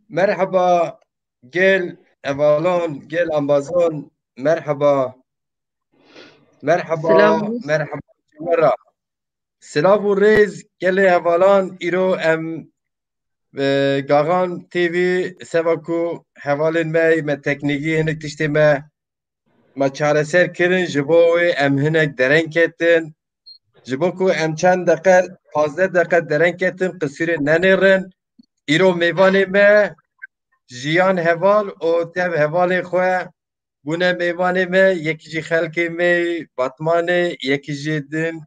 Merhaba, gel Avalon, gel Amazon, merhaba, merhaba, Selam. merhaba, Cumara. Selavu Reis, gel Avalon, İro Gagan TV, Sevaku, Havalin me tekniki hinek tişte me çareser kirin, jibo hinek derenk ettin, jibo ku çend dakika, 15 dakika derenk ettin, kısiri nenirin, İro meyvane me, jiyan heval, o tev hevalê xwe bûne mêvanê me, yekî jî xelkê me Batmanê, yekî jî din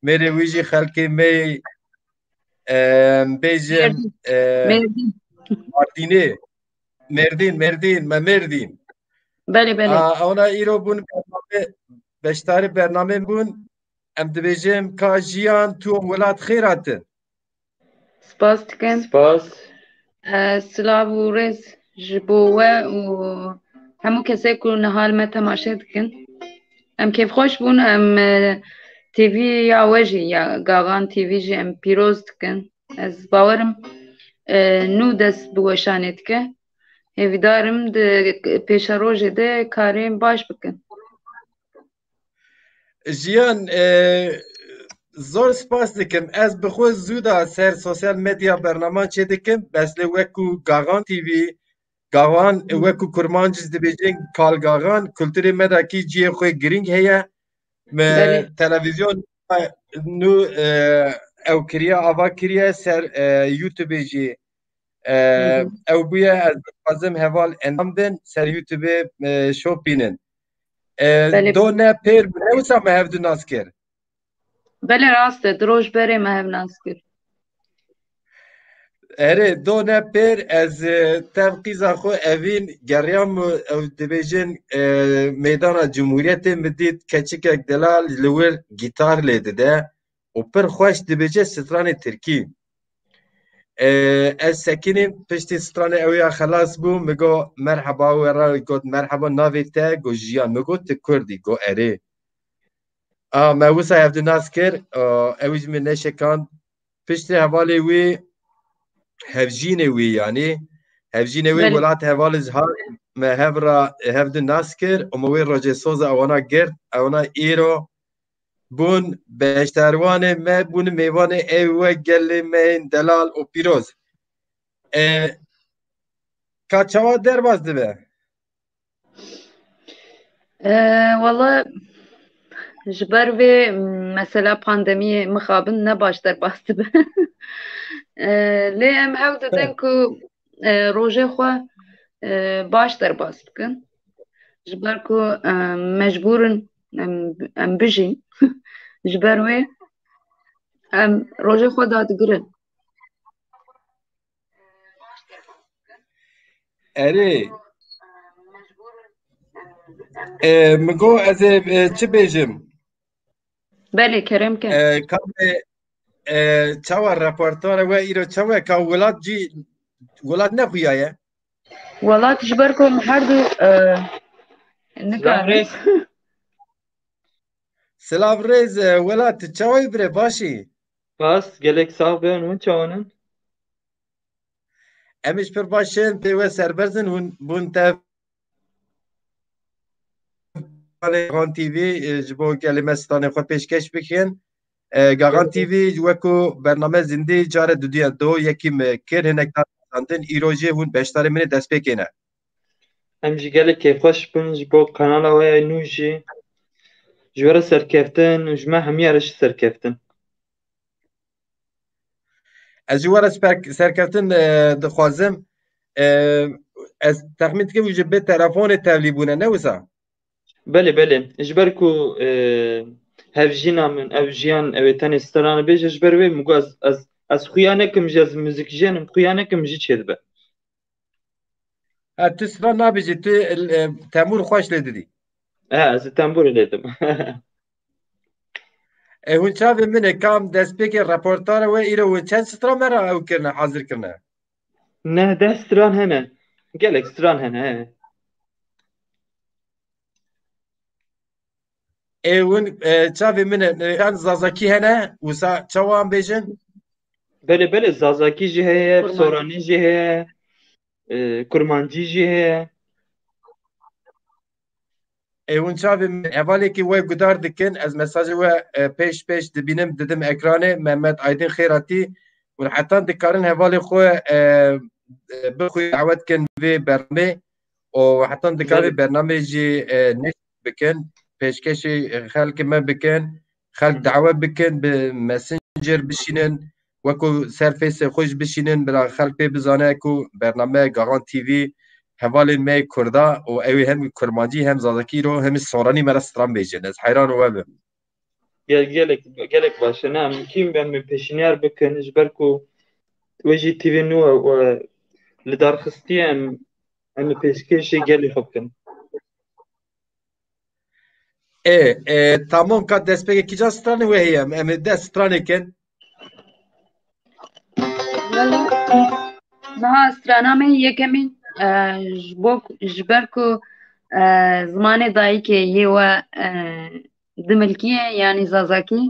mêrê wî jî xelkê me bêjim Merdi. Merdi. Mardînê, Mêrdîn, me Mêrdîn. Bele bele. Ona îro bûn beşdarî bername bûn, em dibêjim ka jiyan tu welat xêr hatin. Spas dikim. Spas. Silav û rêz ji bo we û hemû kesê ku nihal me temaşe dikin. Em kêfxweş bûn em TV ya we jî ya Gagan TV jî em pîroz dikin. Ez bawerim nû dest bi weşanê dike. Hêvîdarim di pêşa rojê de karên baş bikin. Jiyan zor spas dikim. Ez bi xwe zû da ser sosyal medya bernaman çê dikim. Beslê wekû Gagan TV, Gagan wekû kurmanciz dibêjin Kalgagan, kulturê me de kî ciyê xwe girîng heye. Me Belê. televîzyon nû ew kiriye ava kiriye ser YouTubeê jî Hı hı. ew bûye ez dixwazim heval endam din ser YouTubeê şop bînin. Belê. Do ne pêr bi ne wisa me hev du nas kir? Belê rast e. Di rojberê me hev nas kir. Erê do ne pêr ez tev qîza xwe evîn geriyam û ew dibêjin meydana Cumhuriyetê min dît keçikek delal li wir gîtar lê dide û pir xweş dibêje stranê Tirkî. Ez sekinîm piştî stranê ew ya xelas bû min got merheba wera got merheba navê te got jiyan min got tu Kurdî got erê. Me wisa hev du nas kir ew jî min neşekand piştî hevalê wî hevjînê wî yanî hevjînê wî Belê. welat hevalê zihar me hev ra hev du nas kir û me wê rojê soza ewana girt ewana îro bûn beşderwanê me bûn mêvanê ew we gelê me yên delal û pîroz. Ka çawa derbas dibe? Valla ji ber vê mesela pandemiyê mixabin ne baş derbas dibe. Lê em hew didin ku rojê xwe baş derbas bikin. Ji ber ku mecbûrin em bijîn. Ji ber wê em rojê xwe dadigirin. Erê min got ez ê çi bêjim? Belê kerem ke. Kamê çawa repertuara we îro çawa ka welat cî welat nexuya ye? Welat ji ber ku em her du Selam nikarin. reis. Silav rêz welat tu çawayî bre başî? Spas. Gelek sağ ben hûn çawanın. Em îş pir başin pê we serberzin hûn bûn tev Gagan TV ji bo gelê me stanê xwe pêşkeş bikin. Gagan TV wekû bername zindî care dudiyan do yekî me kir hinek dandin îro jî hûn beşdarê min ê destpêkê ne. Em jî gelek kêfxweş bin ji bo kanala we nû jî ji were serkeftin û ji me hemû re jî serkeftin. Ez ji were serkeftin dixwazim ez texmîn dikim wî ji bê telefonê tevlî bûne ne wisa? Belê belê. Ji ber ku hevjîna min ev jiyan ew ê tenê strana bêje ji ber wê min got ez xuya nekim ji ez muzîkjiyanim xuya nekim jî çê dibe. Ha tu stran nabêjî tu temûr xweş lê didî. Ez ê temborê lêdim. Hûn çavê min ê kam destpêkê reportara we îro hûn çend stran me ra ew kirine hazir kirine? Ne 10 stran hene. Gelek stran hene. Hûn çavê min ê yan zazakî hene wisa çawa em bêjin? Belê belê zazakî jî heye, Kurmancı. soranî jî heye. kurmancî jî heye. Ewn çavê hevalekî we gudar dikin ez mesajê we pêş dibînim didim ekranê Mehmet Aydin Xêratî û hetan dikarin hevalê xwe bixwe dawet kin vê bernamê û hetan dikarî bernamê jî neşr bikin pêşkêşê xelkê me bikin xelk dawet bikin bi Messenger bişînin wekû ser fêsê xwe jî bişînin bila xelk pê bizane ku bername Gahan TV hevalên me Kurda û ew ê hem kurmancî hem zazakî ro hem soranî me re stran bêjin ez heyran û we bim. Gelek baş e ne em kîm em pêşniyar bikin ji ber ku we jî TV nû li darxistiye em pêşkêşê gelê xwe bikin. Tamam ka destpêkê kîja stranê we heye em ê dest stranê kin. Niha strana me yekemîn ji ber ku zimanê dayîkê yê we dimilkiye yanî zazakî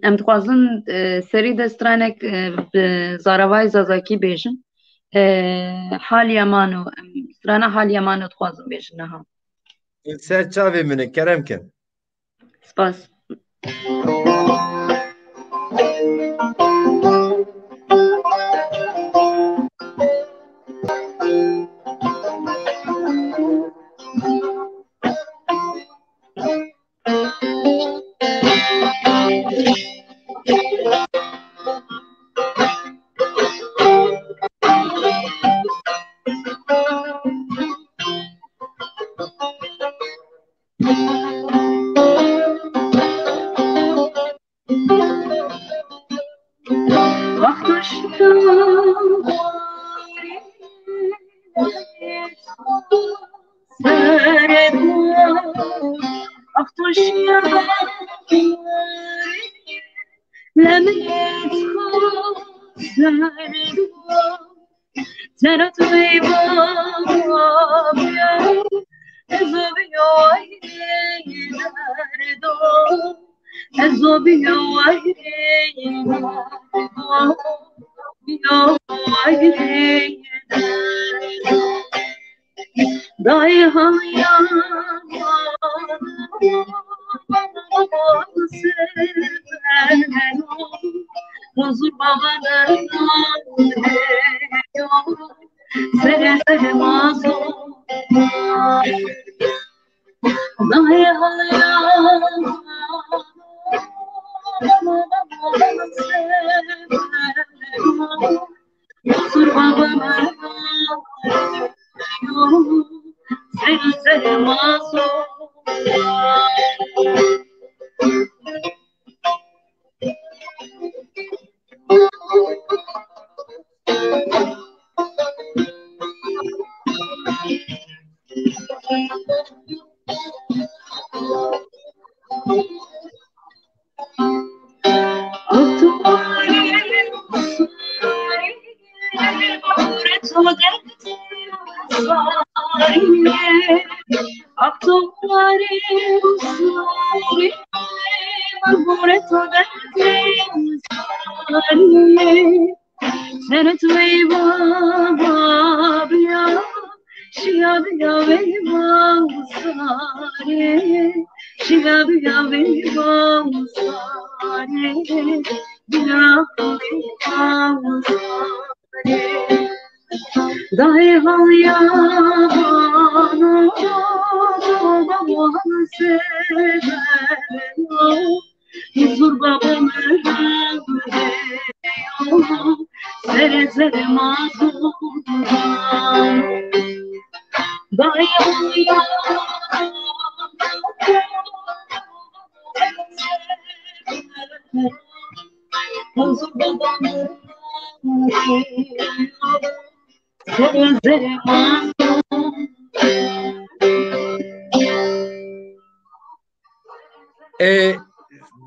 em dixwazin serî de stranek bi zaravayê zazakî bêjin haliya mano em strana haliya mano dixwazin bêjin niha. Ser çavê min e kerem kin. Spas.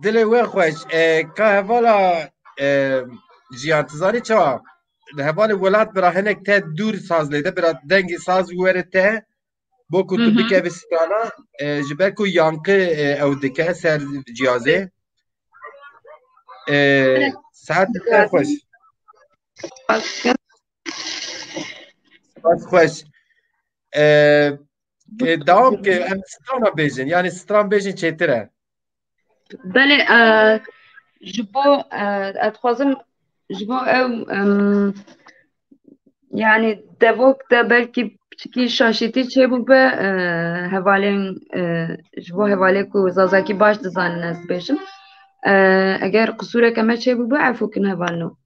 Dilê we xweş ka hevala jiyantizarî çawa li hevalê welat bira hinek te dûr saz lêde bira dengê saz were te bo ku tu bikevî strana ji ber ku yankı ew dike ser cihazê saet te xweş. بس خوش devam ki em strana bêjin yani stran bêjin çêtir e. بله ji bo ez dixwazim ji bo ew yani devok de belkî piçikî şaşîtî çêbûbe hevalên ji bo hevalê ku zazakî baş dizanin ez dibêjim eger qisûreke me çêbûbe efûkin hevalino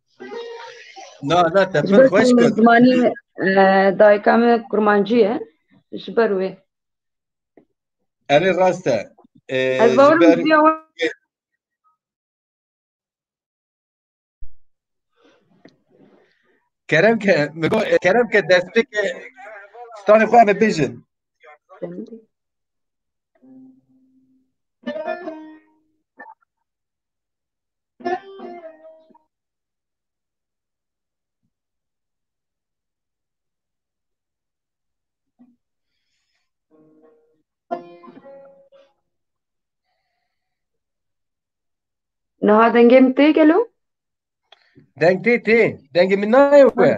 Na te ji pir ber xweş ku kir. zimanî dayika me kurmancî ye ji ber wê Erê rast e. ez Ji bawerim ber diya kerem ke destpêkê stranê xwe em ê bêjin. niha dengê min tê gelo Deng tê dengê min nayê we.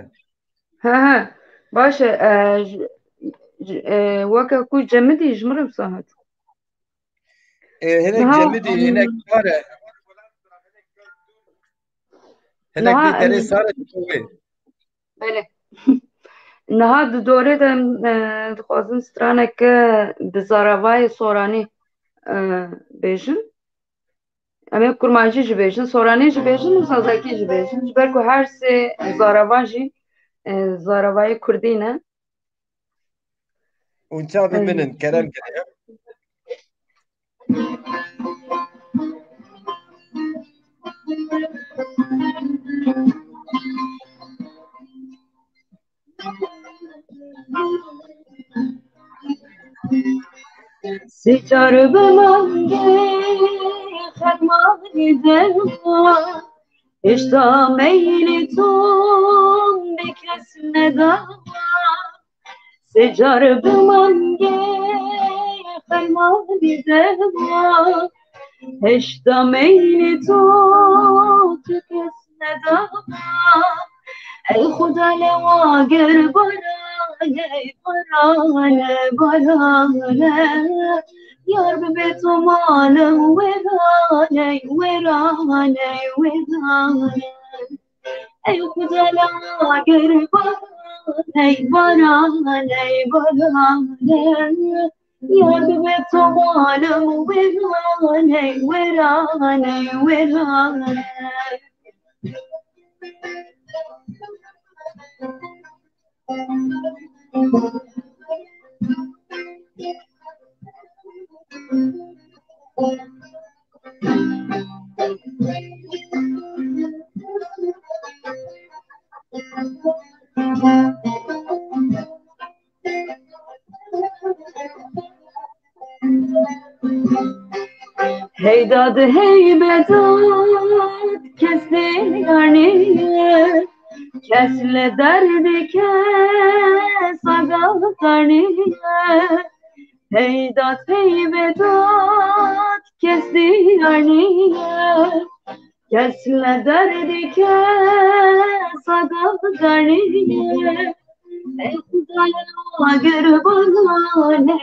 ha baş e weke ku cemidî ji min re wisa hat Hinek niha cemidî hinek var e. Hinek niha bê derê sar e wê. bele niha di dorê de dixwazin straneke bi zaravayê soranî bêjin em ê kurmancî jî bêjin soranî jî bêjin û sazakî jî bêjin ji ber ku her sê zarava jî zaravayê Kurdî ne Û çavên min in kerem ke. Sicar bılange xermani derma İşte meyli tom bekesine dava Sicar bılange xermani derma İşte meyli tom bekesine dava Ey Khuda lewager barane Yar bebeto malım verane Ey Khuda lewager barane Yar bebeto malım verane Hey dad hey bedat kesle garniye Kesle derdi kes aga garniye Hey dad hey bedat kesle garniye Kesle derdi kes aga garniye Ey Khuda agar barane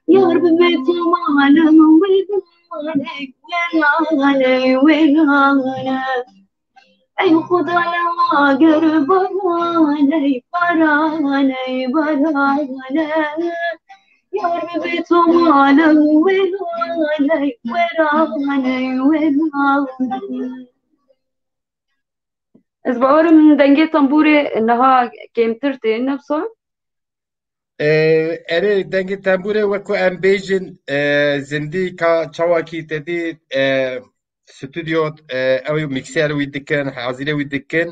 Yar bebeto malum verane Ey Khuda agar barane Yar bebeto malum verane Ez bawerim dengê tembûrê niha kêmtir tê nefsa Erê dengê tembûrê wekû em bêjin zindî ka çawakî tedî stûdyo ew mîkser wî dikin hezîrê wî dikin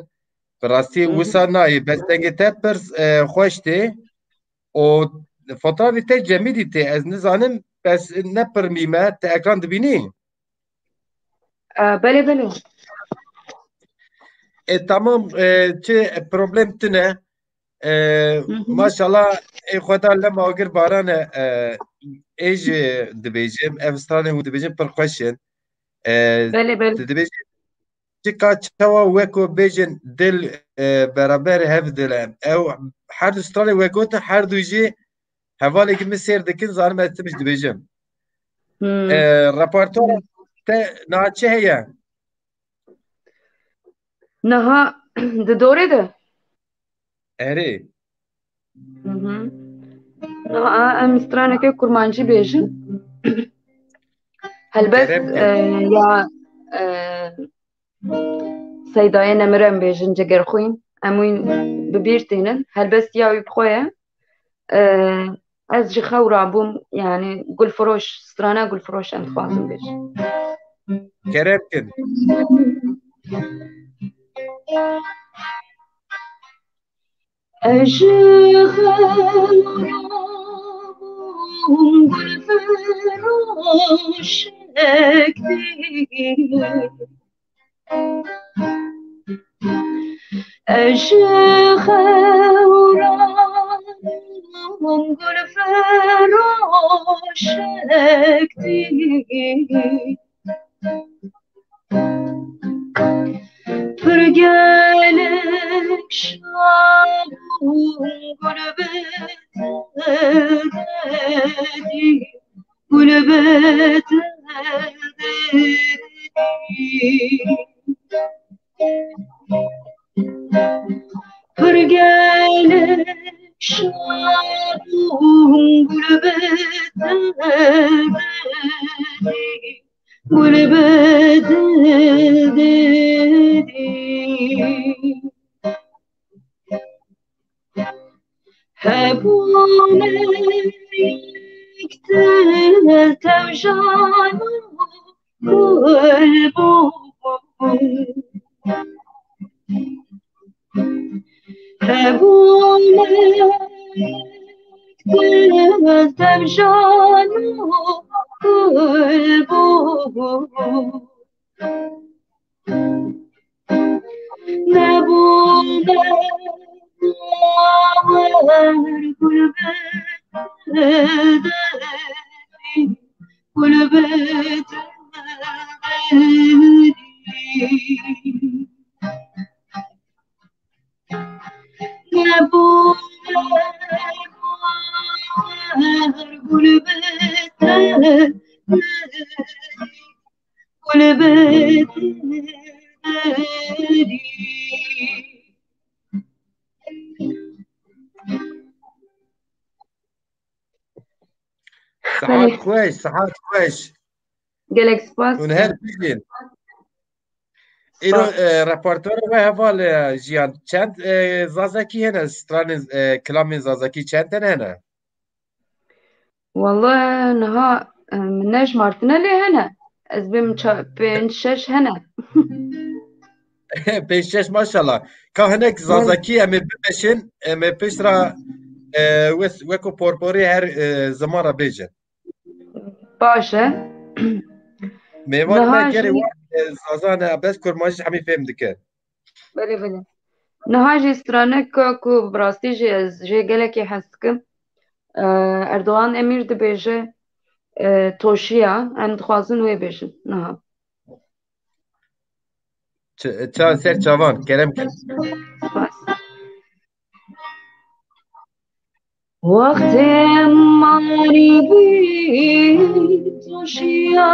bi rastî wisa nayê bes dengê te pir xweş tê û fotoğrafê te cemidî tê ez nizanim bes ne pir mîme te ekran dibînî bele tamam çi problem tune maşallah xweda lema agir barane ê jî dibêjim ev stranê hû dibêjim pir xweş in bele tu dibêjî Çika çawa weko bêjin dil beraber hev dilim. Ew her du stralê wegotin her du jî hevalekî min sêr dikin zanim ez timiş dibêjim. Raportora te niha çi heye? Niha di dorê de Erê. niha em stranekê kurmancî bêjin. Helbest ya Seydayê Nemire em bêjin Cegerxwîn em wî bi bîr tînin. Helbest ya wî bi xwe ye. Ez ji xewra bûm yani gulfiroş strana gulfiroş em dixwazim bêjin. Kerem kin. Ez ji xewra bûm gulfiroşek dî. Ez ji xewra bûm gulfiroşek dî. Pir gelek şabûm gulbet dedi. Pir gelek şabûm gulbet dedi. Hebûne yektir tevjanû kulbû. Hebûne yektir tevjanû kulbû. Nebûne daver gulbet dedi. Nebûne daver gulbet dedi. Saat xweş, saat xweş. Gelek spas. Hûn her bijîn. Îro raportora we heval jiyan çend zazakî hene stranên kilamên zazakî çend tane hene? Vallahi niha min nejmartine lê hene. Ez bêm pênc şeş hene. Pêş şeş maşallah. Ka hinek zazakî em ê bimeşin em ê piştra weko porporê her zimana bêjin. Baş e. Mêvan me Niha gerê jî wan zazan abes kurmanjî hemî fêm dike. belê belê. Niha jî straneka ku bi rastî jî ez jê gelekî hez dikim. Erdoğan emîr dibêje toşiya em dixwazin wê bêjin niha. Ça ser çavan kerem kin. Spas. Wextê marî bî toşiya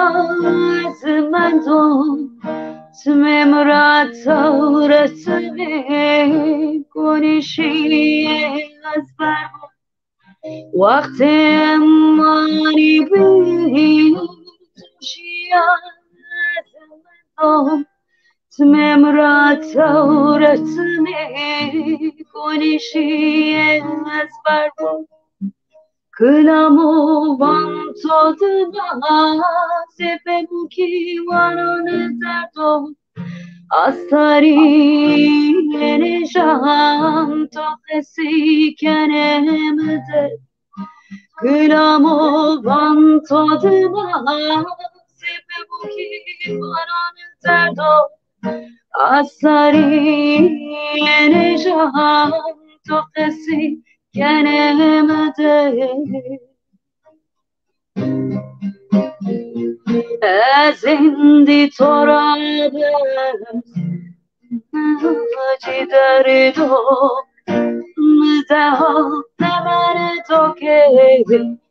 zimendo tmêm ra tewretine konişiye ez ber bûm. Wextê marî bî toşiya zimendo tmêm ra tewretine konişiye ez ber bûm. Kılamo vanto dına sepebuki varone derdo astari yene jan to kesi kenemde. Kılamo vanto dına sepebuki varone derdo astari yene jan to kesi kenemde. ازندی تو را چی داری تو مدها نمر تو که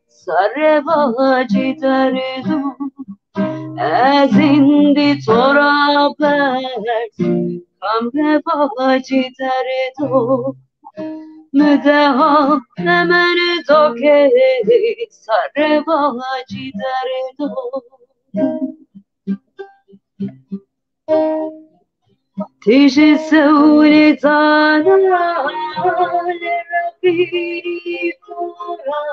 سر باجی داری تو ازندی تو را کمر باجی داری تو مدها نمر تو که سر باجی داری تو تیش سولی تانا رفیقی پورا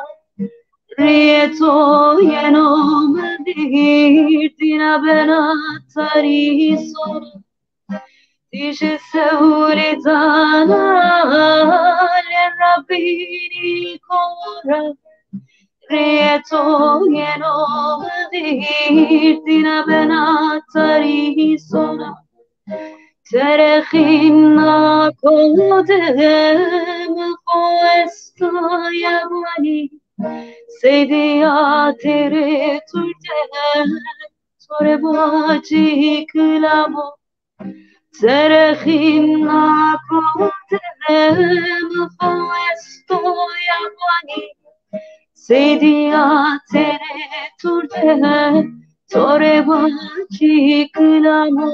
ریه تو یه نام دیردی نبنا تاری سورا تیش سولی تانا رفیقی پورا ریه تو یه نام دیردی نبنا تاری سورا ترخینا کودم خواستا یوانی سیدیا تیره ترده تور باجی کلامو ترخینا کودم خواستا یوانی سیدیا تیره ترده تور باجی کلامو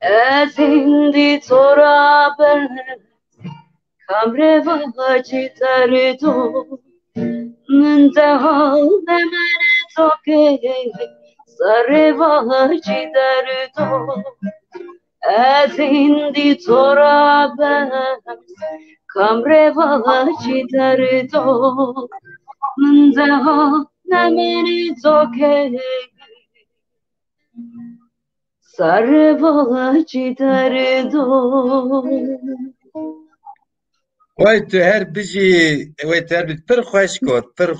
ازندی تو را کمر باجی تر تو منتها من تو که سر باجی در تو ازندی تو را کمر باجی تر تو منتها من تو که سر باجی در دو وای تو هر بجی وای تو هر بجی پر خوش کد تو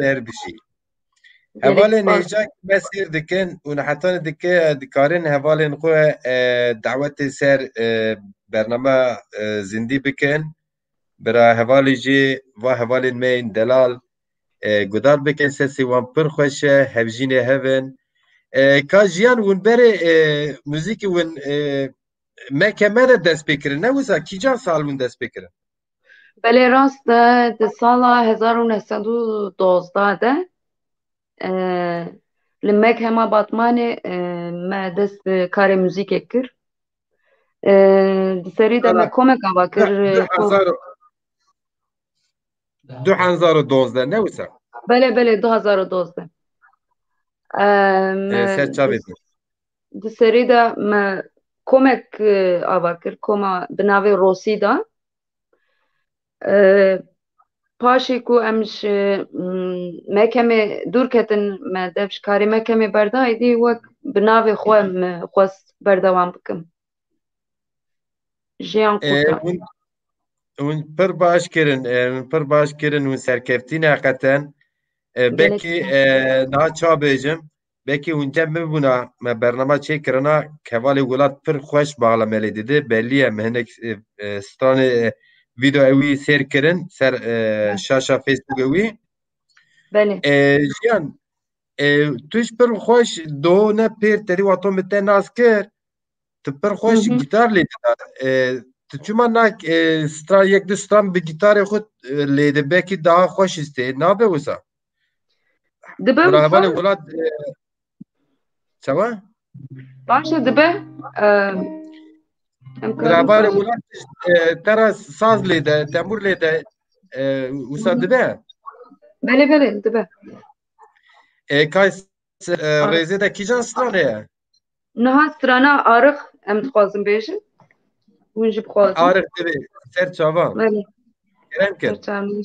هر بجی هوال نیجا مسیر دکن و حتی دکارن هوال نخو دعوت سر برنامه زندی بکن برا هوالی جی و هوال مین دلال گدار بکن سسی وان پر خوشه هفجین هفن کا جیان ون بره موزیک ون مکمره دست بکره نوزا کجا سال ون دست بکره بله راست ده سال 1912 ده لمک هما باتمان ما دست کار موزیک کر سری ده ما کومک آوا کر 2012 نوزا بله 2012 ده سری ده ما کومک آوا کر کوما بناوی روسی ده پاشی کو امش مکمه دور کتن ما دفش کاری مکمه بردای دی وک بناوی خواست بردوام بکم جیان کوتا ون پر باش کرن ون سرکفتین حقیقتن بکی نا چا بیجم بکی اونجا میبونا ما برنامه چه کرنا کوالی ولاد پر خوش باغلمه دیده بلیه مهنک ستان ویدیو اوی سیر کرن سر شاشا فیسبوک اوی بله جیان توش پر خوش دو نه پیر تری واتو مته ناز کر تو پر خوش گیتار لیده تو چما ناک ستران یک دو ستران به گیتار خود لیده بکی daha خوش استه نابه وسا دبه برای ولاد چوا باشه دبه برای ولاد ترا ساز لیده تمور لیده وسا دبه بله دبه کای ریزه ده کیجان سترانه نه سترانا آرخ ام تخوازم بیشن ونجي بخوازم آرخ دبه سر چاوان بله کرم کن سر چاوان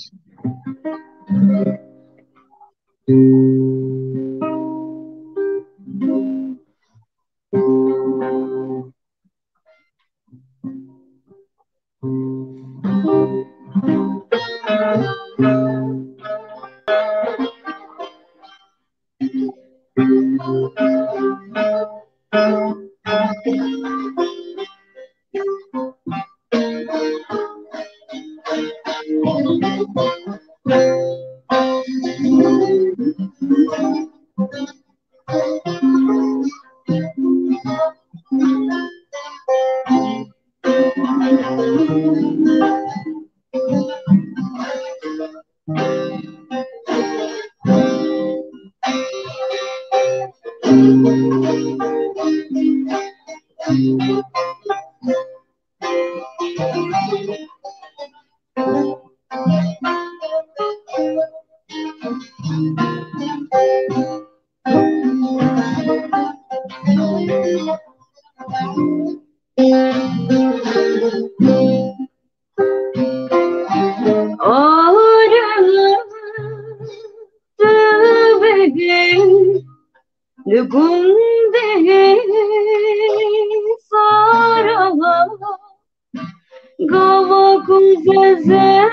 لگونده سارا گاوا گوززله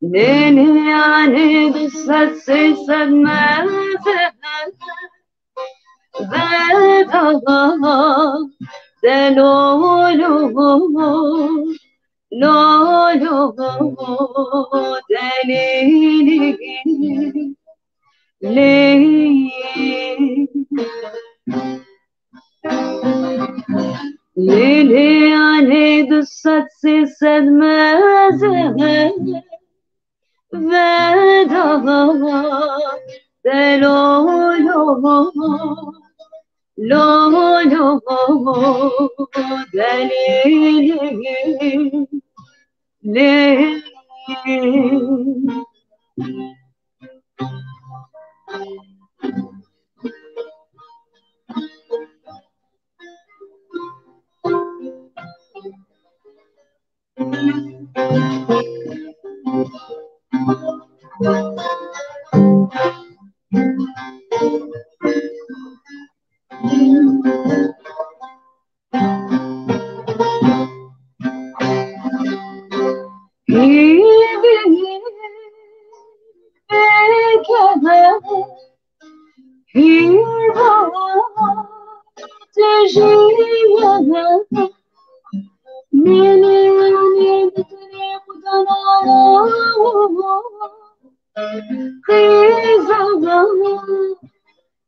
نني يعني بسات سيسد مازه بدا دلولو لولو دليلي ليلي يعني بسات سيسد مازه veda de lo delili le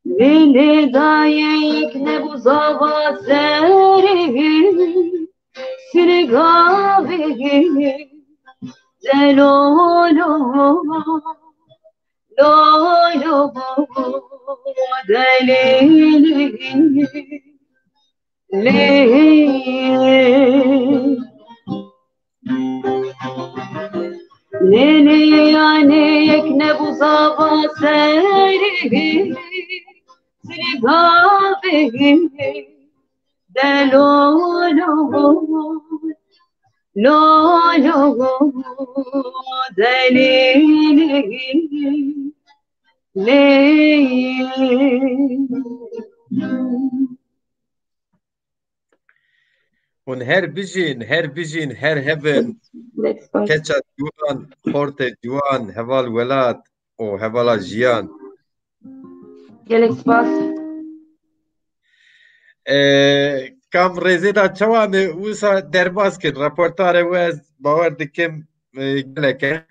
Lili dayek ne bu zava seri sirgavi delolo lolo delili le Lili yanek ne bu zava seri sirgavi delolo lolo delili le Und her bijin, her heaven, kecha juan, horte juan, heval welat, o hevala jian. Gelek spas. Kam rezeda çawane usa derbas kir, raportare wez bawer dikim geleke.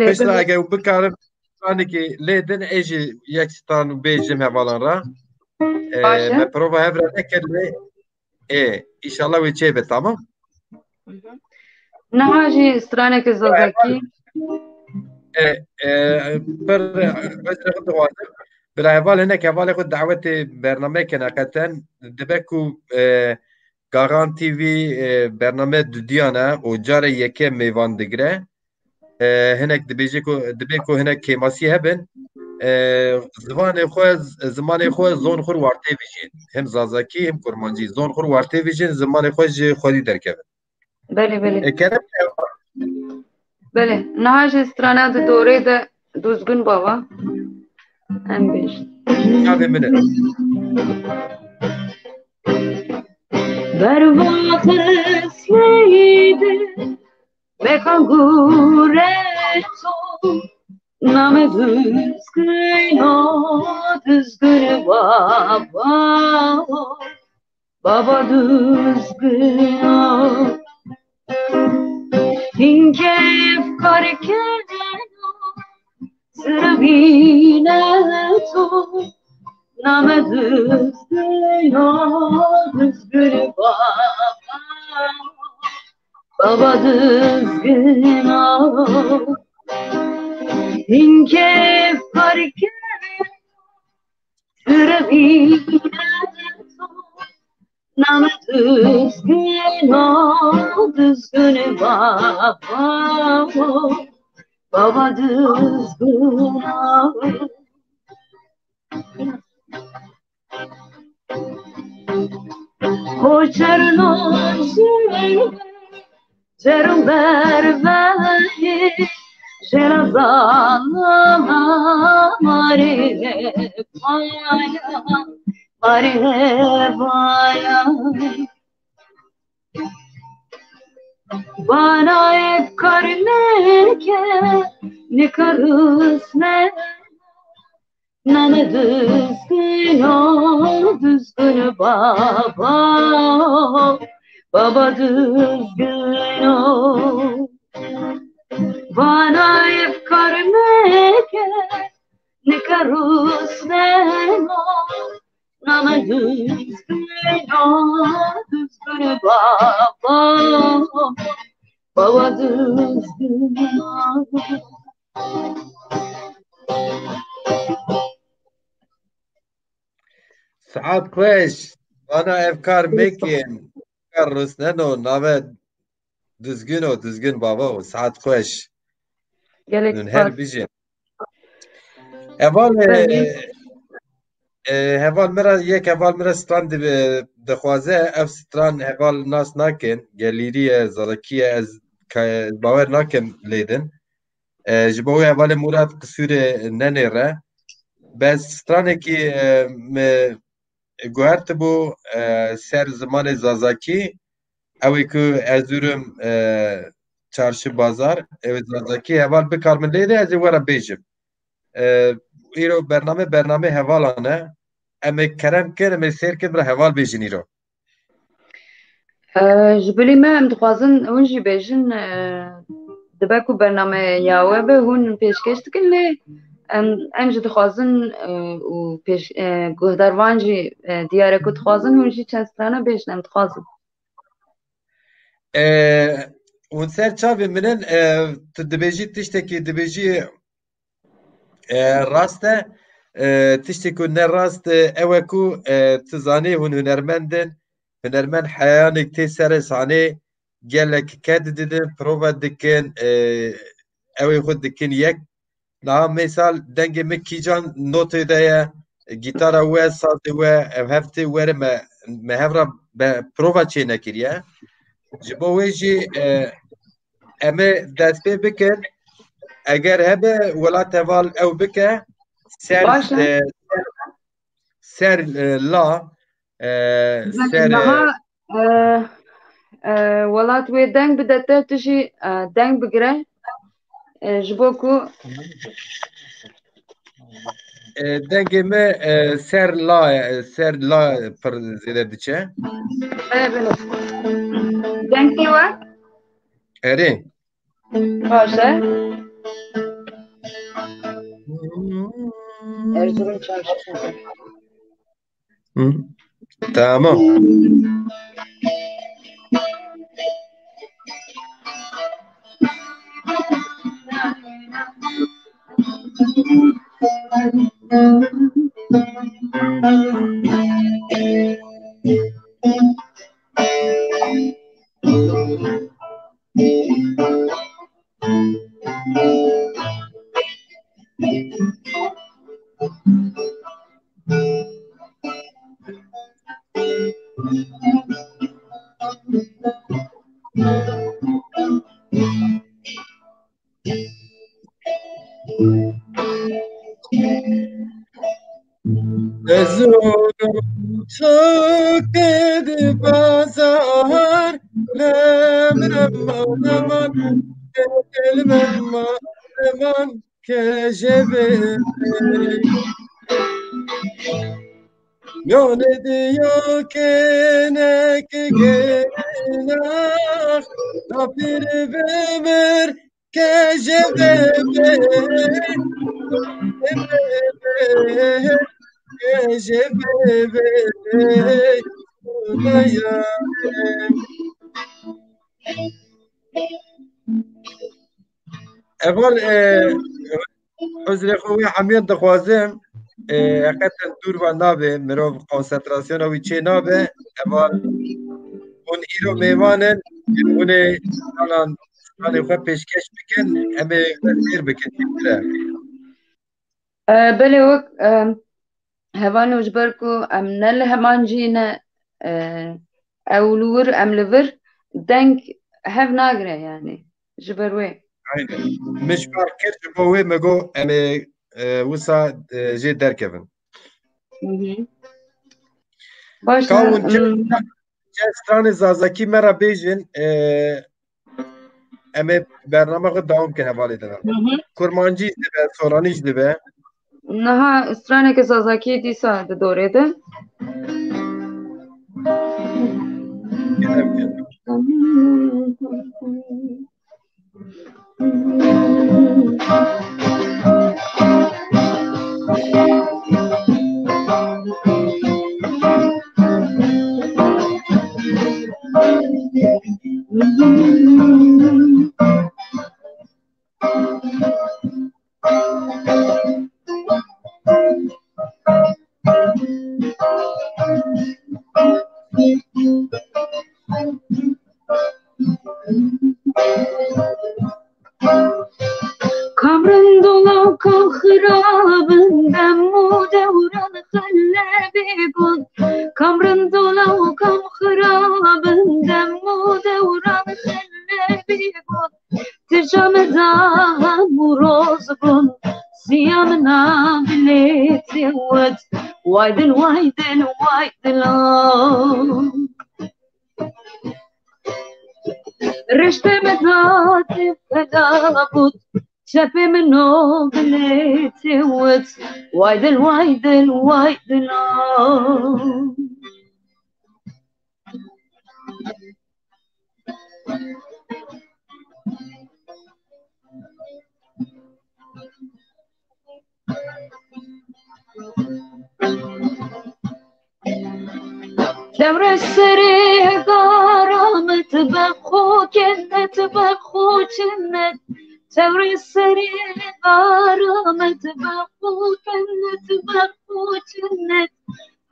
Pişta ege u bikarim ki leden eji yek stan u bejim hevalan ra. Me prova hevra nekirle. İnşallah ve çebe tamam. Nahaji straneke zazaki. بالعبال هناك عبالي خد دعوتي برنامج كنا كتن دبكو غاران تي في برنامج ديانا وجاري يكيم ميوان دقرة هناك دبيكو هناك كيماسي هبن زمان خوز زون خور وارتي فيجين هم زازاكي هم كرمانجي زون خور وارتي فيجين زمان خوز خودي دركبن بله كلام بله nahaji strana de dore de düzgün baba en beş abi mine bervakıslıydı ve kangureto name düzgün baba düzgün Hinkef karken sırbineto name düzgün baba düzgün Hinkef karken sırbineto name düzgün baba düzgün O çernoşi çerum berbehi Şerazana marine paya marine paya Bana hep karneke ne karıs ne düzgün ol düzgün baba baba düzgün ol Bana hep karneke ne karıs ne düzgün ol düzgün baba baba düzgün ol سعات خوش وانا افکار میکن کار رسننو ناوه düzgün baba o saat خوش Gelek nun her spas. bijin eval Belli. heval mera yek heval mera stran dixwaze ev stran heval nas nakin gelîriye zarakiye ez bawer nakim lêdin ji bo wê hevalê Murat qisûrê nenêre bez stranekî me guhertibû ser zimanê zazakî ew ê ku ez dûrim çarşı bazar ew ê zazakî heval bikar min lêde ez ê were bêjim îro bername hevalan e em ê kerem kir em ê sêr kir bira heval bêjin îro Ji bilî me em dixwazin hûn jî bêjin dibe ku bername yawe be hûn pêşkeş dikin lê em jî dixwazin û guhdarvan jî diyare ku dixwazin hûn jî çend strana bêjin em dixwazin hûn ser çavê min in tu dibêjî tiştekî dibêjî rast e tiştê ku ne rast ew e ku tu zanî hûn hunermendin hunermend heyanek tê serê sanê gelek ket didin prova dikin ew ê xwe dikin yek niha mêsal dengê min kîjan notê de ye gîtara we sazê we ev heftê were me hevra prova çê nekiriye ji bo wê jî em ê dest pê bikin eger hebe welat heval ew bike ser baş e ser la ser niha welat wê deng bide te tu jî deng bigire ji bo ku dengê me ser la pir zêde diçe bile deng tê we erê baş e Erzurum çarşısı tamam Ezorum çok edi bazar Lemrem aman Elmem aman Kejebe Yone diyor kenek genar Napir bemer Kejebe Kejebe Ulaya eval özre xwe hemiyet dixwazim heqeten dûr ve nabe mirov konsentrasyona wî çê nabe eval hûn îro mêvanin hûn ê stranê xwe pêşkeş bikin em ê sêr bikin têkile belê wek hevan ji ber ku em ne li heman jî ne ew li wir em li vir deng hev nagire yani ji ber wê. Aynen. Mişvar kir ji bo wê me got em ê wisa jê derkevin. Baş e, Kawun stranê zazakî me re bêjin em ê bername dawam bikin hevalê de. Kurmancî dibe, soranî jî dibe. niha straneke sazakî dîsa di dorê de Kamrın dola kal xirabın demmu devran xellebi gun Kamrın dola kal xirabın demmu devran xellebi gun Tijame da muroz gun Siyamna bileti wad Waydin waydin waydin رشته مدات فدا بود شب منو بلیتی ود وایدل وایدل وایدل دور سری قرامت بخو کنت بخو جنت دور سری قرامت بخو کنت بخو جنت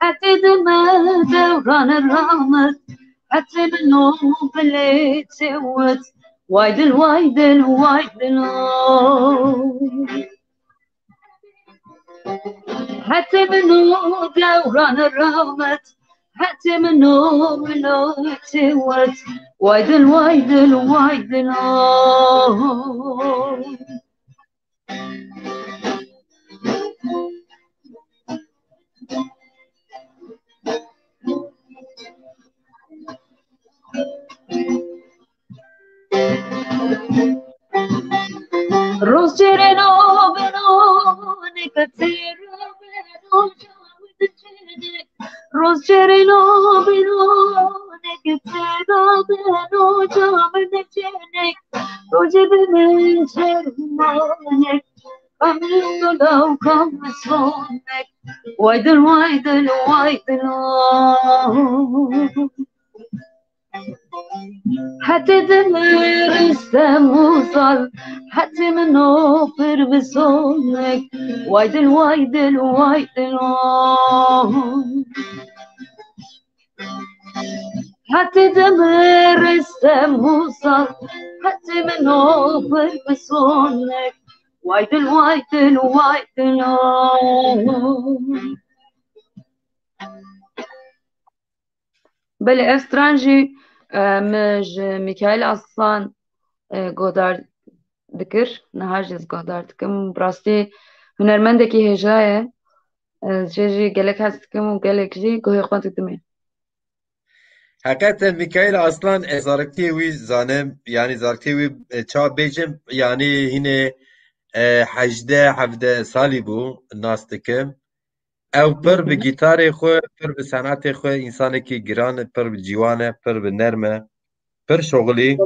حتی دم دوران رامت حتی منو بلیت ود وایدل وایدل وایدل حتی منو دوران رامت حتى منو تود وايدل وايدل وايدل روز جرنو بنو نكتير بنو روز جرنو بنو نكتير بنو جامد جنك روز بمن شرمانك أمين لو كم صونك وايدل وايدل وايدل حتى دمر السموصل حتى منو بصونك وايدل وايدل وايدل حتى دمر السموصل حتى منو بصونك وايدل وايدل وايدل بله استرانجی مج میکائیل aslan گودار dikir nehajez godar dikim rastî hunermendekî hêja ye jê gelek hez dikim û gelek jî guhê xwe didime. Hakikaten Mikail Aslan zaroktiye wî zanim yani zaroktiye wî ça bêjim yani hînê 18-17 salî bû nas dikim. Ew pir bi gîtarê xwe, pir bi senatê xwe însanekî giran e, pir bi cîwan e, pir bi nerm e, pir şoxilî.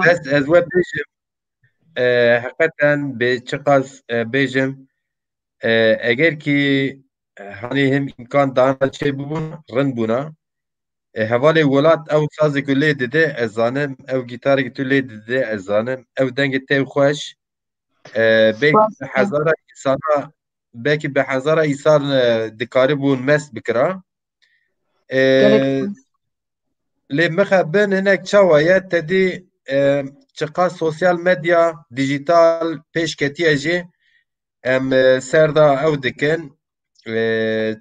Bes ez we bêjim hakikaten bê çi qas bêjim egerkî hanî him îmkan dana çê bibûn rind bûna hevalê welat ew sazê ku lê dide ez zanim ew gîtarê tu lê dide ez zanim ew dengê tev xweş belkî bi hezara însana belkî bi hezara însan dikarîbûn mest bikira lê mixebin hinek çawa ye tedî çi qas sosyal medya dijîtal pêşketiye jî em serda ew dikin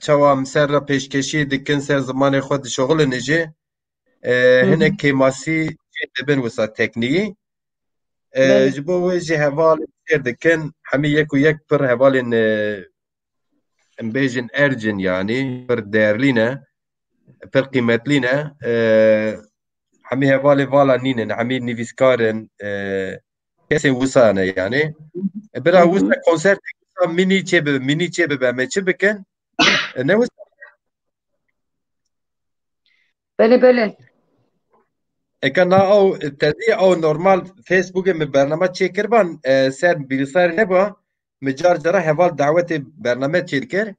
çawa em ser re pêşkeşî dikin ser zimanê xwe dişoxilin jî hinek kemasî jê dibin wisa teknîkî بله ji bo wê jî hevalên sêr dikin hemî yek û yek pir hevalên em bêjin ercin yanî pir değerlî ne pir qîmetlî ne hemî hevalê vala nînin hemî nivîskarin kesên wisa ne yanî bira wisa konsertê wisa mînî çê bibe me çi bikin ne wisa بله بله ekana ew tezî ew normal Facebookê min bername çêkirban ser bilgisayar neba min car cara heval dawetê bername çêkir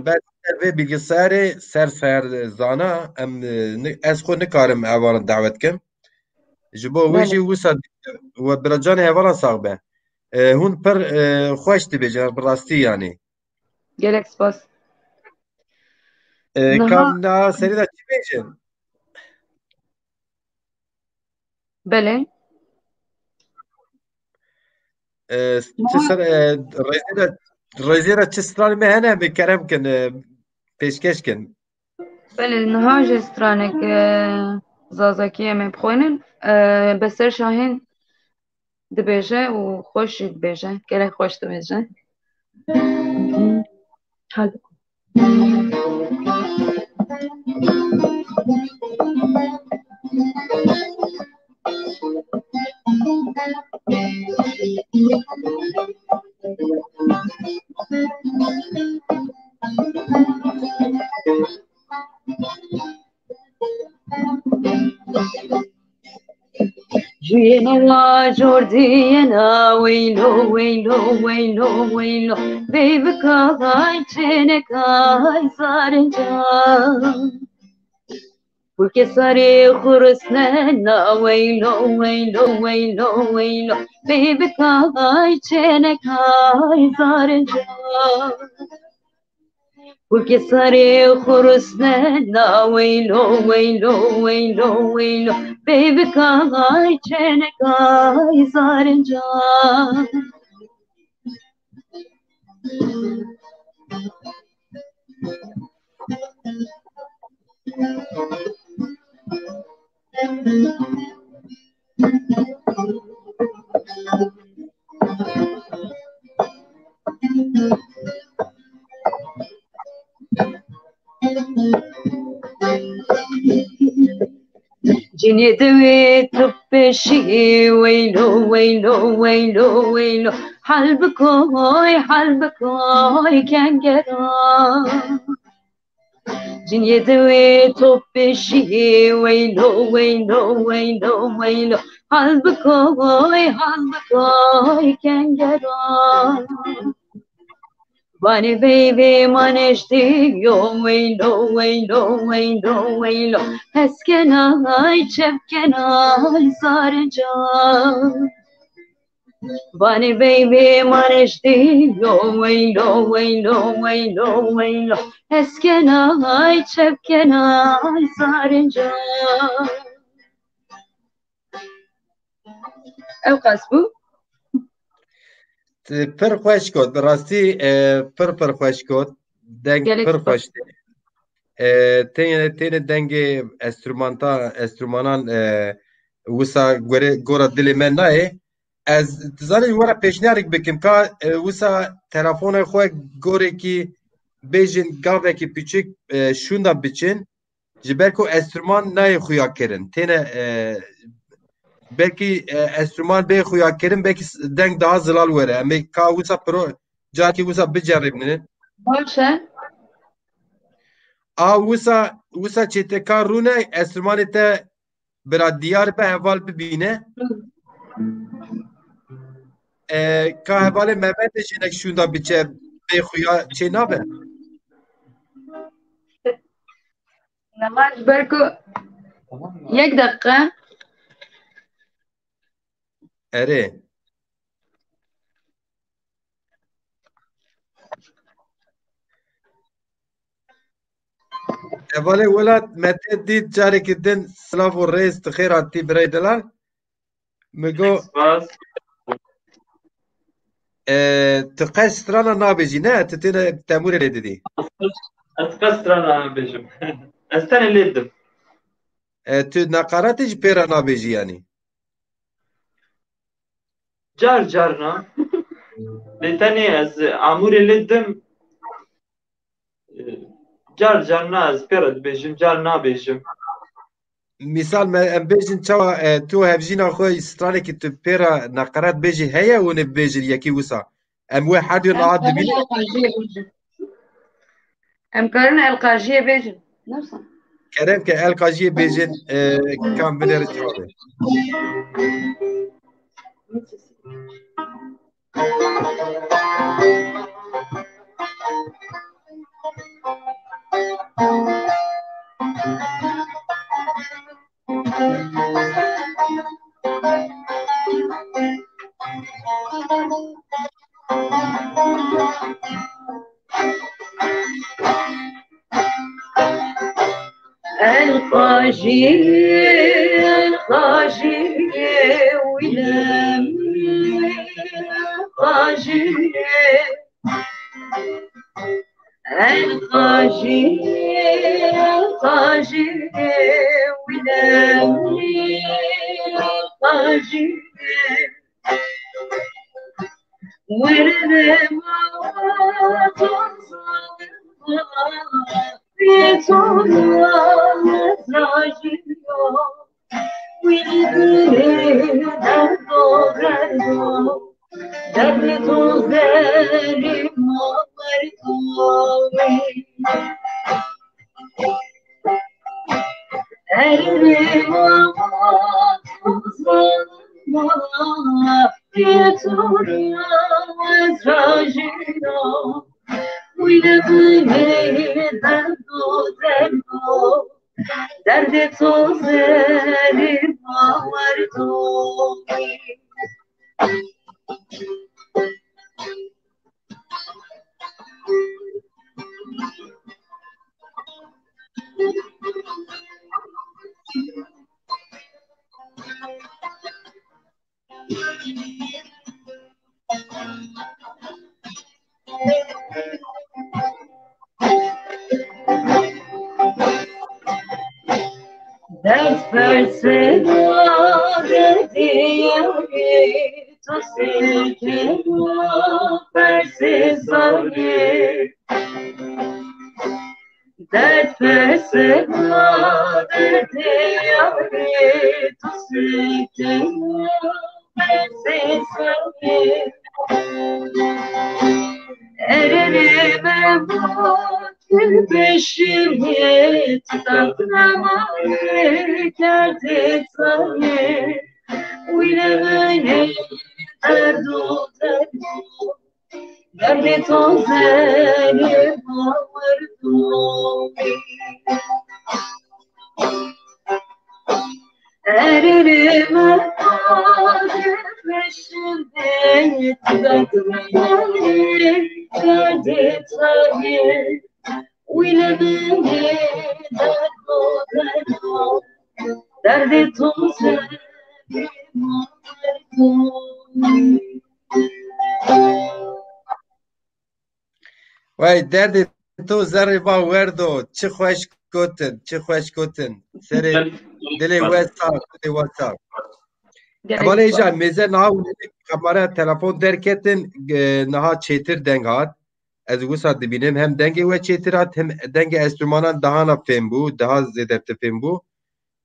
ben ser vê bilgisayarê ser serzana em ez xwe nikarim hevalan dawet kim ji bo wê بله jî wisa we biracanê hevalan sax be hûn pir xweş dibêjin bi rastî yanî gelek spas kam نها na serî de çi bêjin بله çi نها ser rêzê de çi stranê me hene bi kerem kin pêşkeş kin بله نها جسترانك زازكية من بخوينن بسر شاهين دبيجة وخوش دبيجة gelek خوش دبيجة هذا جينا جوردينا ويلو ويلو ويلو ويلو بيبك هاي تشينك هاي صارنجا وكي صاري خرسنا ويلو ويلو ويلو ويلو بيبك هاي تشينك هاي صارنجا وكي صاري خرسنا ويلو ويلو ويلو ويلو بيبك هاي تشينك هاي صارنجا جيني دويت بشي ويلو ويلو ويلو ويلو حلبكوي حلبكوي كان قرا جيني دويت بشي ويلو ويلو ويلو ويلو حلبكوي حلبكوي كان قرا Bunny baby manishti yo waylo waylo waylo waylo Eskenay çepkenay sarınca Bunny baby manishti yo waylo waylo waylo waylo Eskenay çepkenay sarınca Ev kasbu pir xweş got bi rastî pir xweş got deng gelek pir spas xweş têne dengê enstrûmanan wisa gora dilê me nayê ez dizanî were pêşniyarek bikim ka wisa telefona xwe gorekî bêjin gavekî piçik şûnda biçin ji ber ku enstrûman nayê xuya kirin têne belkî enstrûman bê xuya kirin belkî deng daha zilal were em ê ka wisa piro carkî wisa biceribînin Başa a wisa çêteka rûne enstrûmanê te bira diyar be heval bibîne ka hevalê Mehmetê jinek şûnda biçe bê xuya çê nabe نماز بركو يك دقة erê hevalê welat Mete dît carekî din silav û rêz ti xêr hatî birey dilan min got Spas. tu qeş strana nabêjî ne tu têne temûrê lê didî Ez qestrana bêjim. Ez tenê lê didim. Tu nakarat ji pêra nabêjî yanî. car carna lê tenê ez amûrê lê dim car carna ez pêra dibêjim car nabêjim. Misal me em bêjin çawa tu hevjîna xwe stranekî tu pêra nakarat bêjî heye û bêjin yekî wisa. Em wê herdû nahat dibînin. Em karin elqajiye bêjin. Nefsa. Kerem ke el qajiyê bêjin kam binêre cawabê. القاجية ولمي القاجية ولمي القاجية ورد موت درد تو زری باور تو ders verseler diyari tu silkina persizane ders verseler diyari tu silkina persizane Erenime mutlu beşimi Taklamayı kerdi tanı Uylemene derdu derdu Derdi tozeli bağırdı Erenime mutlu beşimi Taklamayı kerdi tanı Uylemene derdu derdu Derdi tozeli bağırdı Vay derdê to zerê ba werdo çi xweş gotin çi xweş gotin serê dilê we sar dilê we sar. Emalê jî mêze niha xemara telefon derketin niha çêtir deng hat ez wisa dibînim hem dengê we çêtir hat hem dengê enstrûmanan daha na fêm bû daha zêde fêm bû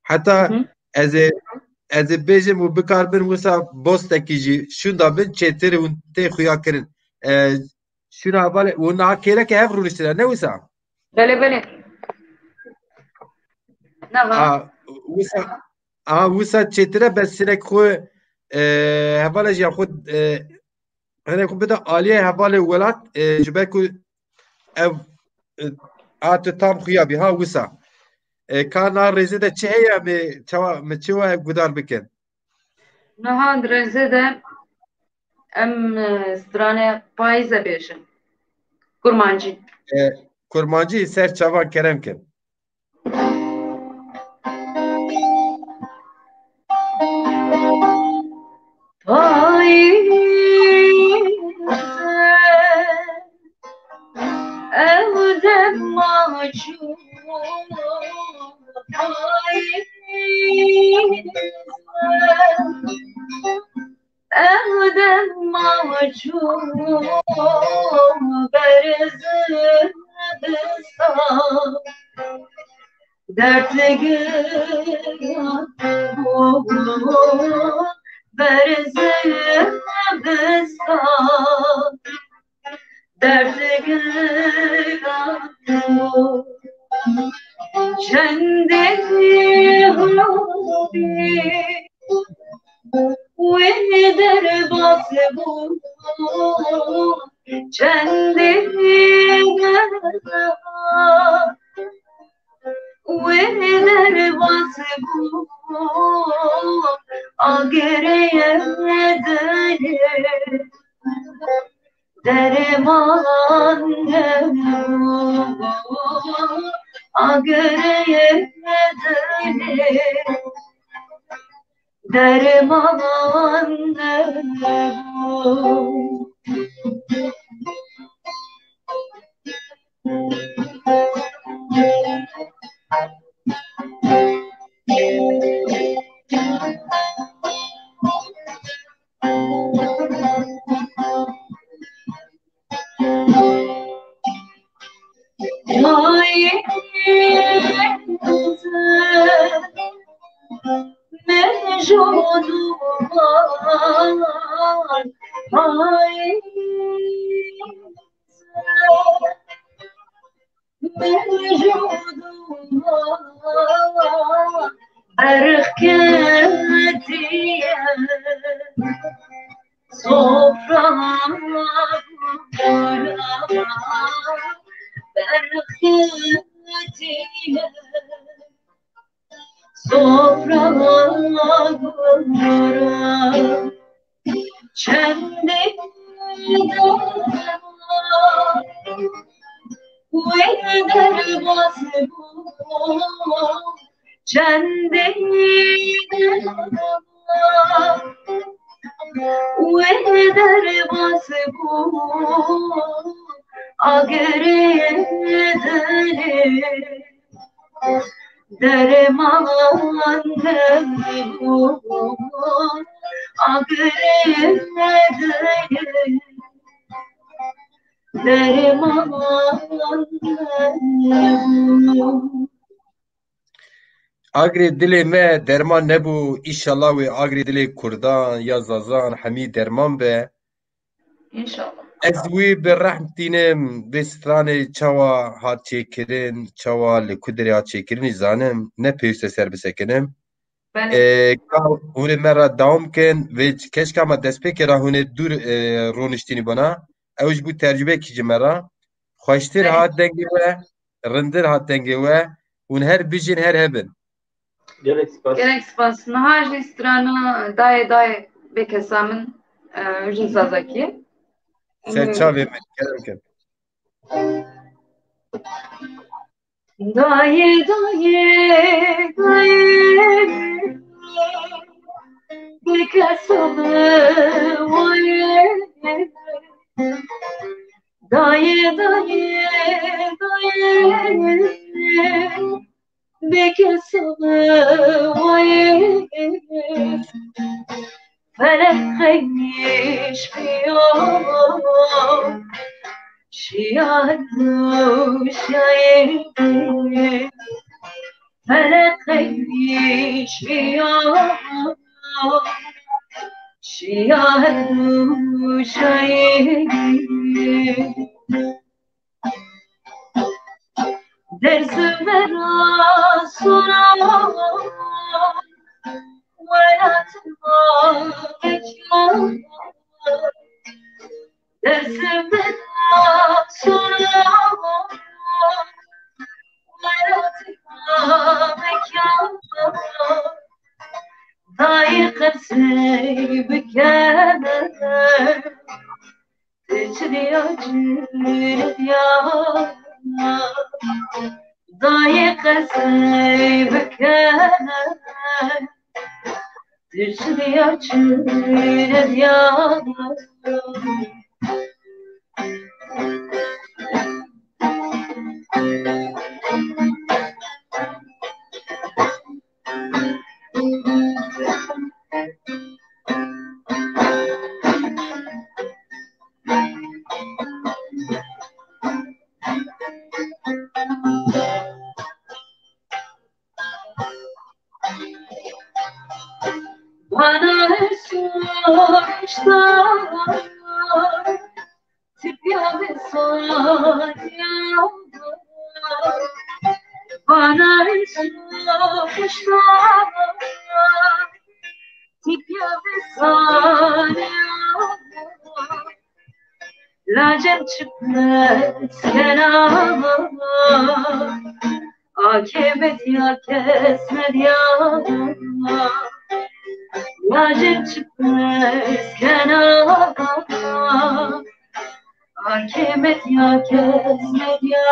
heta ez ê bêjim û bikar bin wisa bostekî jî şûn dabin çêtir û tê xuya kirin şûna hevalê û niha kêreke hev rûniştine ne wisa بله بله نه wisa çêtir e bes sinek xwe hevalê jî ya xwe hinek xwe bide aliyê hevalê welat ji ber ku ev tu tam xuya bî ha wisa ka na rêzê de çi heye me çi we gudar bikin نه درزه ده ام strane payze bêjin kurmancî kurmancî ser çavan kerem kin ev de mahcûm dertliğim berzeyim besta dertliğim kendini hobi ve derbası bu kendini وَنَرْ وَاسِبُ آگرeye dönür derman آگرeye dönür derman Agri dilê me derman nebû, îşallah wê agrê dilê Kurdan ya Zazan hemî derman be. İnşallah. Ez wî bi rehm tînim vê stranê çawa hat çêkirin, çawa li ku derê hat çêkirinî zanim, ne pêwîst e ser bisekinim. Hûn ê me re dawam kin, vê keşka me dest pê kira hûn ê dûr rûniştînî bana. Ew ji bo tercûbekî ji me re. Xweştir hat dengê we, rindir hat dengê we, hûn her bijîn her hebin. Gerek spas. Niha jî strana dayê bêkesa min jî Zazakî. Ser çavê min kerem kin. Dayê bêkesa min dayê bêkesa min felek xeyş piyo şair felek xeyş piyo şair dersim vera sonra وَلَاتِمَا مَكْيَانَ dersim vera sonra وَلَاتِمَا مَكْيَانَ ضايقت بكانا تجري يا ضايقت بكانا تجري يا Tipya besaya bana işlemişler tipya besaya lacem çıkmaz kenara akıbet ya kesmed ya lacem çıkmaz kenara akıbet ya kesmed ya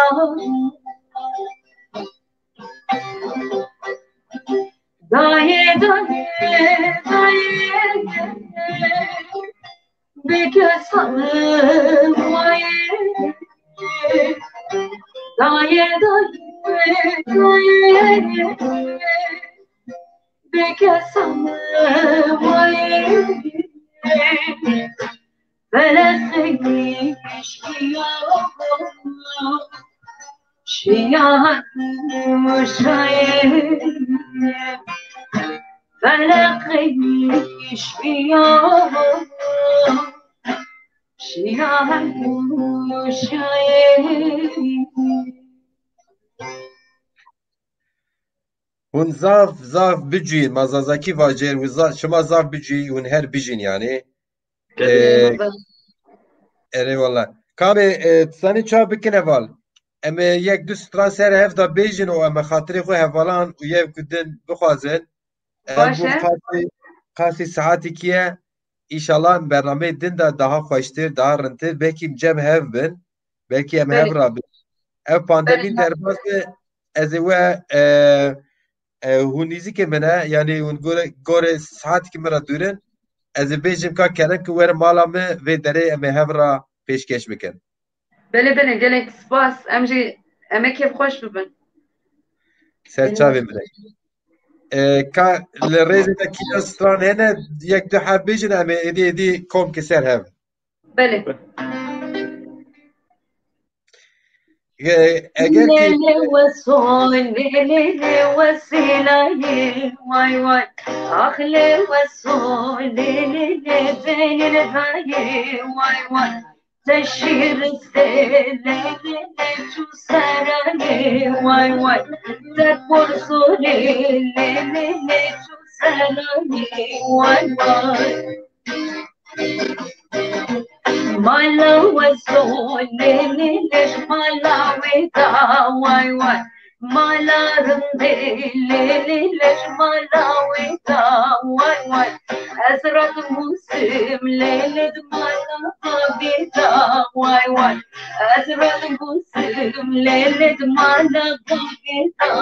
daye daye daye bekesam vaye daye daye daye bekesam vaye belesek işkiya şiyan müşayir belesek işkiya şiyan müşayir Hûn zav bicîn mazazakî vajêr û şima zav bicî hûn her bijîn yani. Eyvallah. Kamê sanî çawa bikin heval. Em ê yek du stran ser hev da bêjin û em ê xatirê xwe hevalan û yev ku din bixwazin. Baş e? Qasî saetî ye îşallah em bernameyê din de daha xweştir, daha rintir. Belkî em cem hev bin. Belkî em hev rabin. Ev pandemîn derbas be ez ê we hûn nîzîkê min e yanî hûn gorê saetî min re dûrin. Ez ê bêjim ka kerin ku werin mala me vê derê em ê hev ra pêşkeş bikin. Belê gelek spas em jî emek hep xweş bibin. Serçavê min e. Ka li rêzê de kîjan stran hene yek du hev bêjin em ê êdî komkê ser hev. Belê. Eger ki Lele weson lele wesilaye vay vay ah le weson lele benim daye vay vay teşhir lele tu sarane vay vay tek borso lele tu sarane vay vay Mala was so lele mala weda why why mala rande lele mala weda why why azrat muslim lele mala weda why why azrat muslim lele mala weda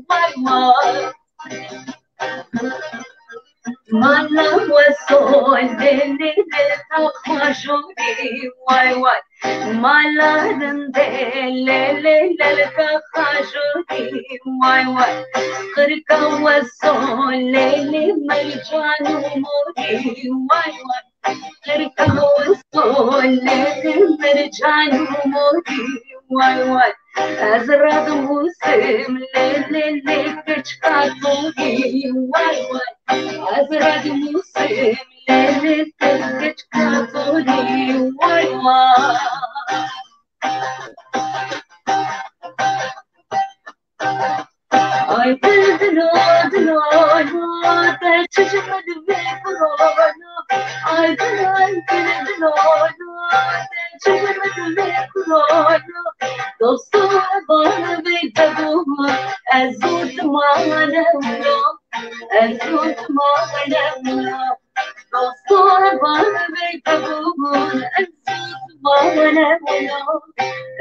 why why Mala was so lele takhashuri why why Mala rande lele takhashuri why why Qirka was so lele marjanu mori why why Qirka was so lele marjanu mori why why Azrad muslim lele kachka tori why why Azrad muslim lele kachka tori why why Ay dilo dilo te çiçek ve korona Ay dilo te çiçek ve korona Dostum bana ve tabu azut manamlo azut manamlo Dostum bana ve tabu azut manamlo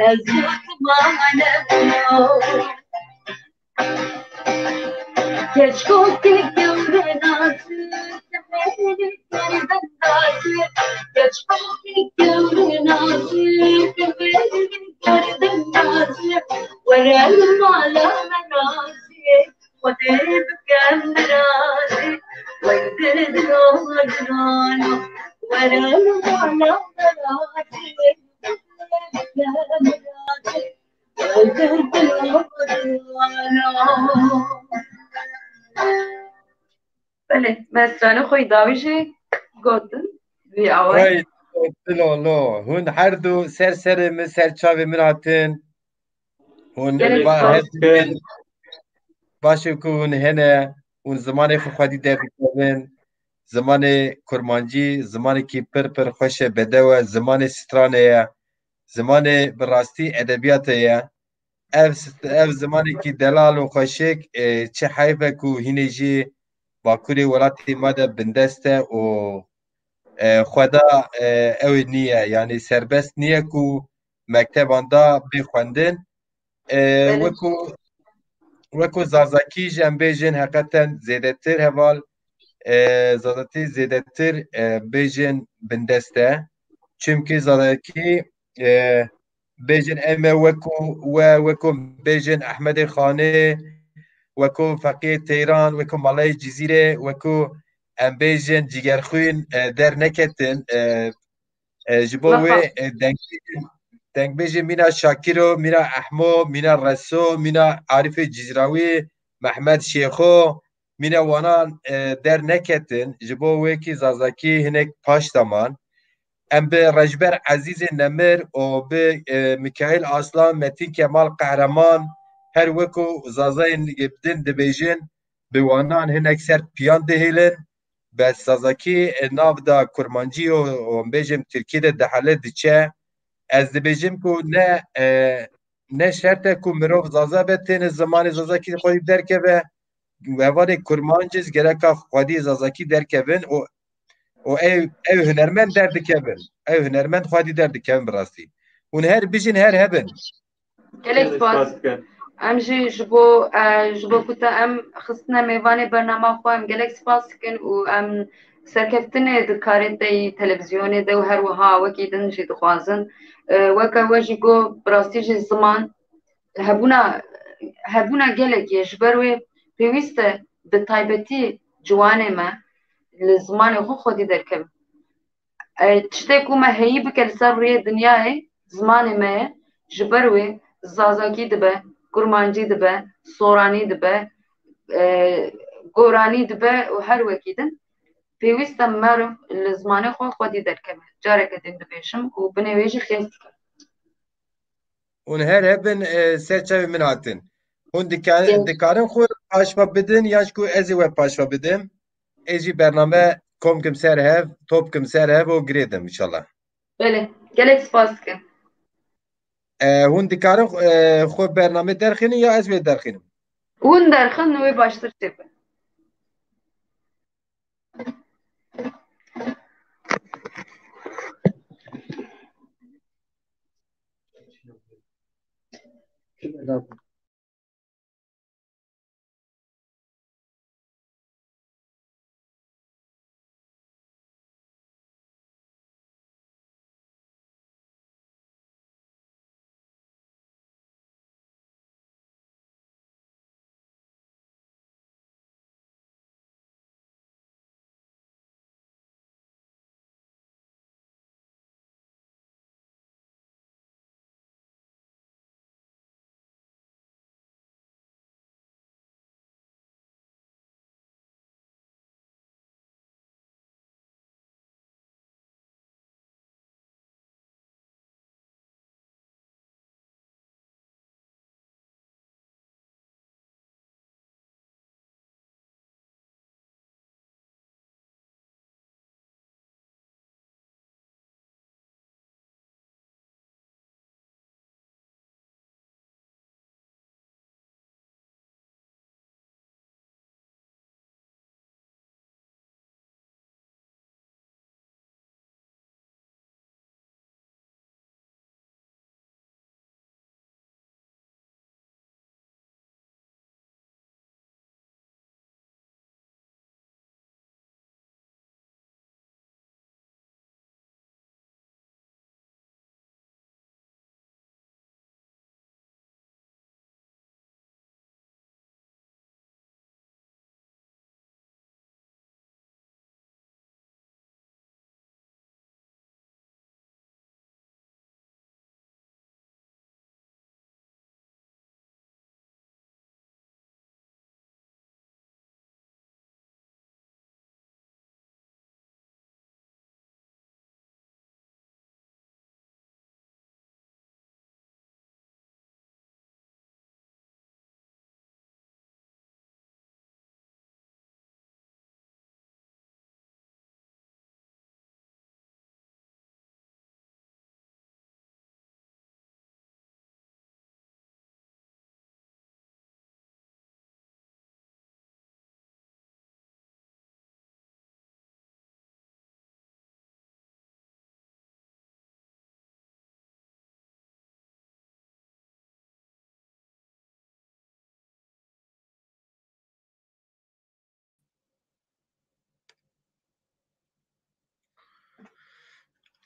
azut manamlo Keşke gömben azı, beni yerden azı. Keşke gömben azı, beni yerden azı. Verelim aleme razı, ودرب كامرازي ويدرد الغرانو ورم على مرازي ويدرد الغرانو بله مسترانه خوی داویشی گودن وی آوای وای لو لو هون هر دو سر من سر چاوی من هاتن هون gelek gelek با spas هر spas dikin. باشه که هون هنه هون زمان خو خودی در بکن زمان کرمانجی زمانی که پر خوشه بدوه زمان سترانه زمان براستی ادبیاته ev زمانی که دلال و خوشک چه حیفه که هینجی باکوری ولاتی ماده بندسته و خدا اوی نیه یعنی سربست نیه که مکتبان دا بخوندن بله وکو وەکو زازاکی ژیان بێژێن حقەتەن زێدەتر هەواڵ زازاتی زێدەتر بێژێن بندەستە چونکی زازاکی بێژن ئەمە وەکو بێژن ئەحمەدی خانێ وەکو فەقێ تەیران وەکو مەڵەی جزیرێ وەکو ئەم بێژن جیگەرخوین دەرنەکەتن ji bo wê وفا dengbêjê mîna Şakîro, mîna Ehmo, mîna Reso, mîna Arîfê Cizrawî, Mehmed Şêxo, mîna wanan derneketin ji bo wekî zazakî hinek paş daman. Em bi Rejber Ezîzê Nemir û bi Mikail Aslan, Metin Kemal Qehreman her wekû zazayên din dibêjin bi wanan hinek ser piyan dihêlin bes sazakî nav da kurmancî û bêjim Tirkî de dihele diçe ez dibêjim ku ne şert e ku mirov zaza be têne zimanê zazakî xwedî derkeve hevalê kurmanciz gereka xwedî zazakî derkevin û ew hunermend derdikevin ew hunermend xwedî derdikevin bi rastî hûn her bijîn her hebin gelek Gelek spas spas dikin. em jî ji bo ku te em xistine mêvanê bernama xwe em gelek spas dikin û em serkeftinê di karê te yî televizyonê de û her wiha wekî din jî dixwazin weke we jî got bi rastî jî ziman hebûna gelekê ji ber wê pêwîst e bi taybetî ciwanê me li zimanê xwe xwedî derkevin tiştê ku me heyî bike li ser rûyê dinyayê zimanê me ye ji ber wê zazakî dibe kurmancî dibe soranî dibe goranî dibe û her wekî din pêwîst e meriv li zimanê xwe xwedî derkeve careke din dibêjim û binê wê jî xêz dikim hûn her hebin ser çavê min hatin hûn dikarin xwe paşva bidin yaş ku ez ê we paşva bidim ez jî bername komkim ser hev topkim ser hev û girêdim inşallah belê gelek spas dikim hûn dikarin xwe bername derxînin ya ez wê derxînim hûn derxin wê baştir têbe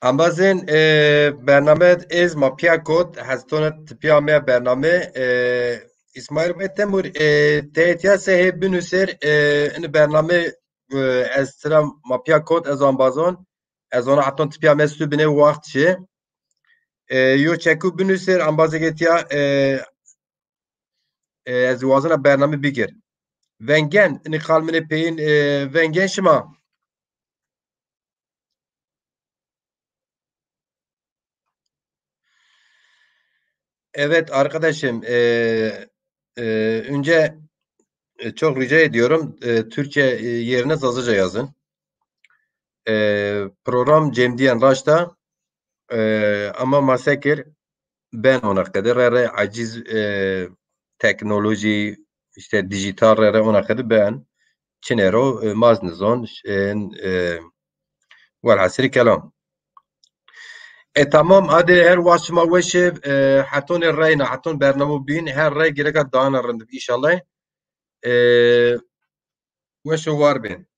Ambazên bername ez mapya kod hestona tipiya me bername İsmail Bey Temur tehtiya sehê binûsêr in bername ez tira mapya kod ez ambazon ez ona haton tipiya me stû binê waxt çi yo çekû binûsêr ambazeketiya ez wazina bername bigir vengen in xalminê peyên vengen şima Evet arkadaşım, önce çok rica ediyorum Türkçe yerine Zazaca yazın. Program Cemdiyen Raş'ta ama masekir ben ona kadar aciz teknoloji işte dijital ona kadar ben Çinero maznizon velhasri kelam. Tamam hadi her vaşma weşe hatun rayna hatun bernamu bin her ray gereka dana rındık inşallah weşe var bin.